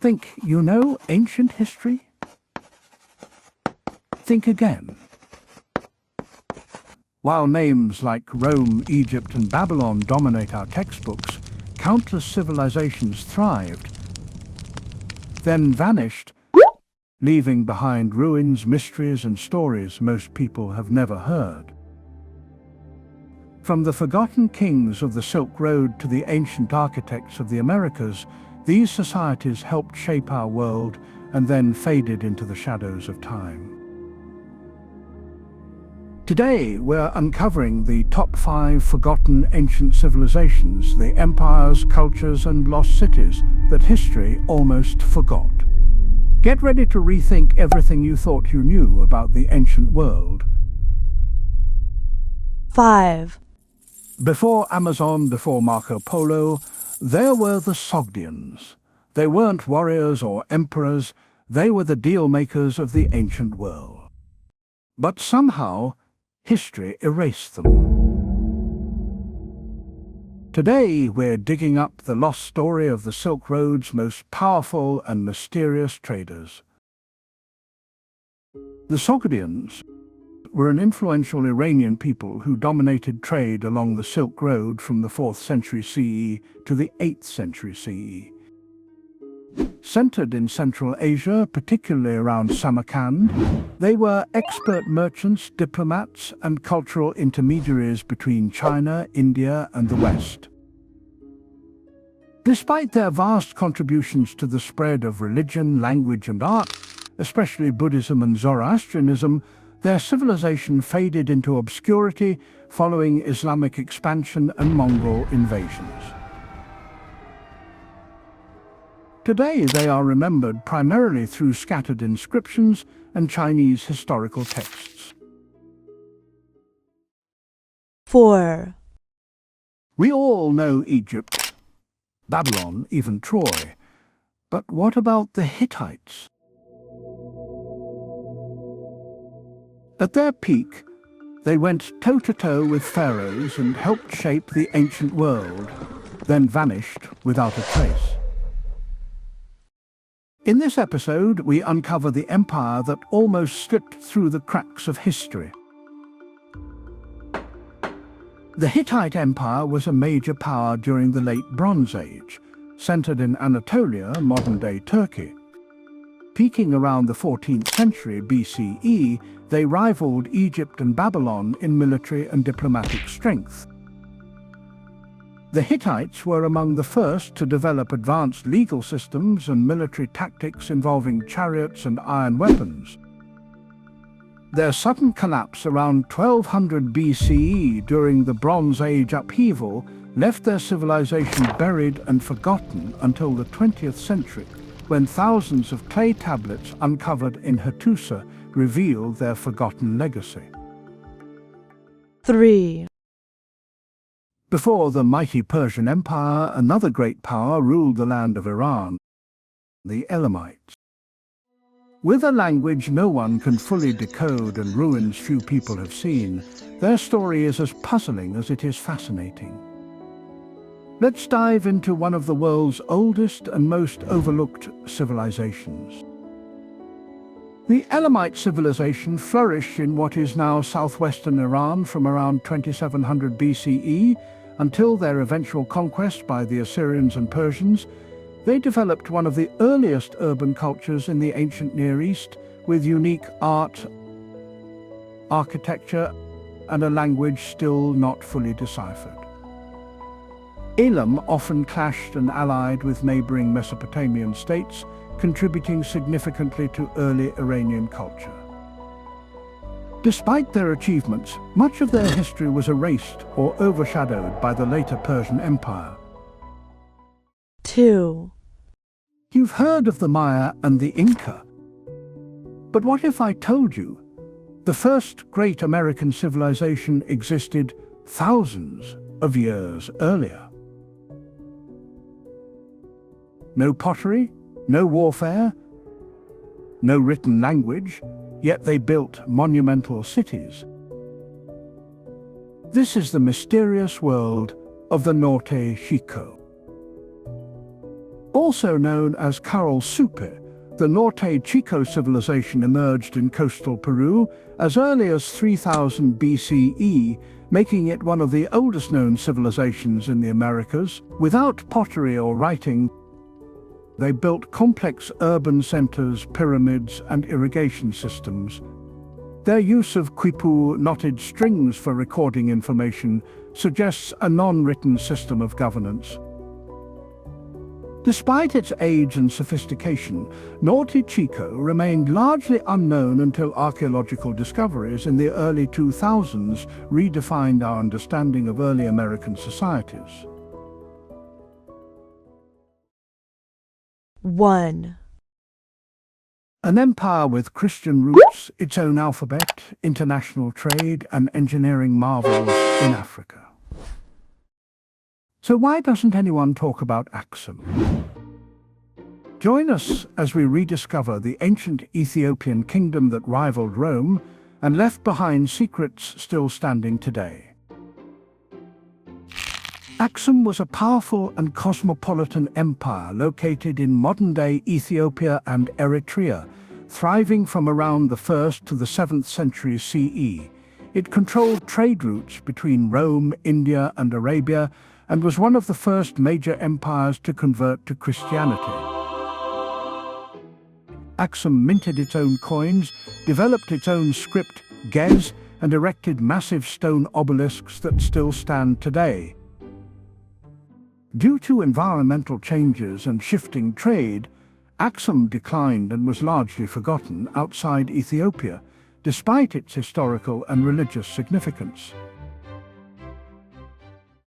Think you know ancient history? Think again. While names like Rome, Egypt, and Babylon dominate our textbooks, countless civilizations thrived, then vanished, leaving behind ruins, mysteries, and stories most people have never heard. From the forgotten kings of the Silk Road to the ancient architects of the Americas, these societies helped shape our world and then faded into the shadows of time. Today, we're uncovering the top 5 forgotten ancient civilizations, the empires, cultures, and lost cities that history almost forgot. Get ready to rethink everything you thought you knew about the ancient world. 5. Before Amazon, before Marco Polo, there were the Sogdians. They weren't warriors or emperors, they were the deal-makers of the ancient world. But somehow, history erased them. Today, we're digging up the lost story of the Silk Road's most powerful and mysterious traders. The Sogdians were an influential Iranian people who dominated trade along the Silk Road from the 4th century CE to the 8th century CE. Centered in Central Asia, particularly around Samarkand, they were expert merchants, diplomats, and cultural intermediaries between China, India, and the West. Despite their vast contributions to the spread of religion, language, and art, especially Buddhism and Zoroastrianism, their civilization faded into obscurity following Islamic expansion and Mongol invasions. Today, they are remembered primarily through scattered inscriptions and Chinese historical texts. 4. We all know Egypt, Babylon, even Troy. But what about the Hittites? At their peak, they went toe-to-toe with pharaohs and helped shape the ancient world, then vanished without a trace. In this episode, we uncover the empire that almost slipped through the cracks of history. The Hittite Empire was a major power during the Late Bronze Age, centered in Anatolia, modern-day Turkey. Peaking around the 14th century BCE, they rivaled Egypt and Babylon in military and diplomatic strength. The Hittites were among the first to develop advanced legal systems and military tactics involving chariots and iron weapons. Their sudden collapse around 1200 BCE during the Bronze Age upheaval left their civilization buried and forgotten until the 20th century, when thousands of clay tablets uncovered in Hattusa revealed their forgotten legacy. 3. Before the mighty Persian Empire, another great power ruled the land of Iran, the Elamites. With a language no one can fully decode and ruins few people have seen, their story is as puzzling as it is fascinating. Let's dive into one of the world's oldest and most overlooked civilizations. The Elamite civilization flourished in what is now southwestern Iran from around 2700 BCE until their eventual conquest by the Assyrians and Persians. They developed one of the earliest urban cultures in the ancient Near East, with unique art, architecture, and a language still not fully deciphered. Elam often clashed and allied with neighboring Mesopotamian states, contributing significantly to early Iranian culture. Despite their achievements, much of their history was erased or overshadowed by the later Persian Empire. 2. You've heard of the Maya and the Inca. But what if I told you the first great American civilization existed thousands of years earlier? No pottery, no warfare, no written language, yet they built monumental cities. This is the mysterious world of the Norte Chico. Also known as Caral Supe, the Norte Chico civilization emerged in coastal Peru as early as 3000 BCE, making it one of the oldest known civilizations in the Americas. Without pottery or writing, they built complex urban centers, pyramids, and irrigation systems. Their use of quipu, knotted strings for recording information, suggests a non-written system of governance. Despite its age and sophistication, Norte Chico remained largely unknown until archaeological discoveries in the early 2000s redefined our understanding of early American societies. 1. An empire with Christian roots, its own alphabet, international trade, and engineering marvels in Africa. So why doesn't anyone talk about Aksum? Join us as we rediscover the ancient Ethiopian kingdom that rivaled Rome and left behind secrets still standing today. Aksum was a powerful and cosmopolitan empire located in modern-day Ethiopia and Eritrea, thriving from around the 1st to the 7th century CE. It controlled trade routes between Rome, India, and Arabia, and was one of the first major empires to convert to Christianity. Aksum minted its own coins, developed its own script, Gez, and erected massive stone obelisks that still stand today. Due to environmental changes and shifting trade, Aksum declined and was largely forgotten outside Ethiopia, despite its historical and religious significance.